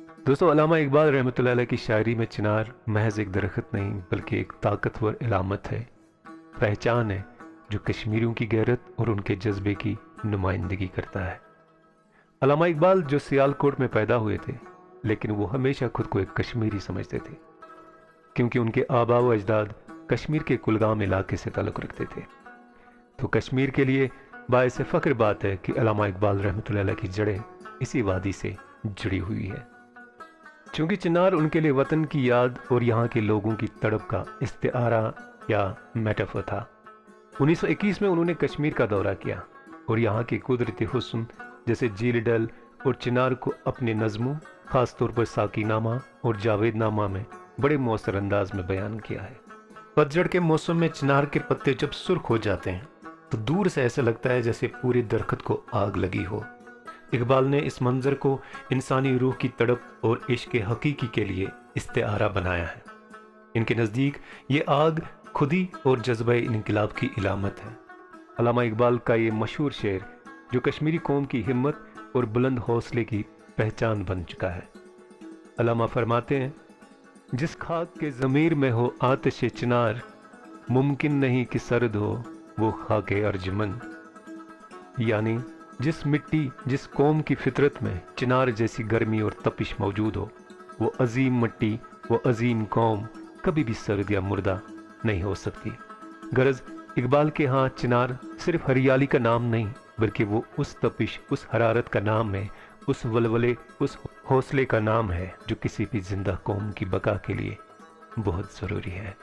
दोस्तों, अल्लामा इकबाल रहमतुल्लाह अलैह की शायरी में चिनार महज एक दरख्त नहीं बल्कि एक ताकतवर इलामत है, पहचान है जो कश्मीरियों की गैरत और उनके जज्बे की नुमाइंदगी करता है। अल्लामा इकबाल जो सियालकोट में पैदा हुए थे, लेकिन वो हमेशा खुद को एक कश्मीरी समझते थे, क्योंकि उनके आबा व अजदाद कश्मीर के कुलगाम इलाके से ताल्लुक़ रखते थे। तो कश्मीर के लिए बाइस फ़ख्र बात है कि अल्लामा इकबाल रहमतुल्लाह अलैह की जड़ें इसी वादी से जुड़ी हुई है। चूँकि चिनार उनके लिए वतन की याद और यहाँ के लोगों की तड़प का इस्तिआरा या मेटाफर था। 1921 में उन्होंने कश्मीर का दौरा किया और यहाँ के कुदरती हुस्न जैसे झील डल और चिनार को अपने नज़मों, ख़ास तौर पर साकीनामा और जावेदनामा में बड़े मौसर अंदाज में बयान किया है। पतझड़ के मौसम में चिनार के पत्ते जब सुर्ख हो जाते हैं तो दूर से ऐसा लगता है जैसे पूरे दरख्त को आग लगी हो। इकबाल ने इस मंजर को इंसानी रूह की तड़प और इश्क हकीकी के लिए इस्तिआरा बनाया है। इनके नज़दीक ये आग खुदी और जज्बा इनकलाब की इलामत है। अल्लामा इकबाल का ये मशहूर शेर जो कश्मीरी कौम की हिम्मत और बुलंद हौसले की पहचान बन चुका है। अल्लामा फरमाते हैं, जिस खाक के ज़मीर में हो आतिश चिनार, मुमकिन नहीं कि सर्द हो वो खाके अर्जमन। यानी जिस मिट्टी, जिस कौम की फितरत में चिनार जैसी गर्मी और तपिश मौजूद हो, वो अजीम मिट्टी, वो अजीम कौम कभी भी सर्द या मुर्दा नहीं हो सकती। गरज इकबाल के यहाँ चिनार सिर्फ हरियाली का नाम नहीं, बल्कि वो उस तपिश, उस हरारत का नाम है, उस वलवले, उस हौसले का नाम है जो किसी भी जिंदा कौम की बका के लिए बहुत ज़रूरी है।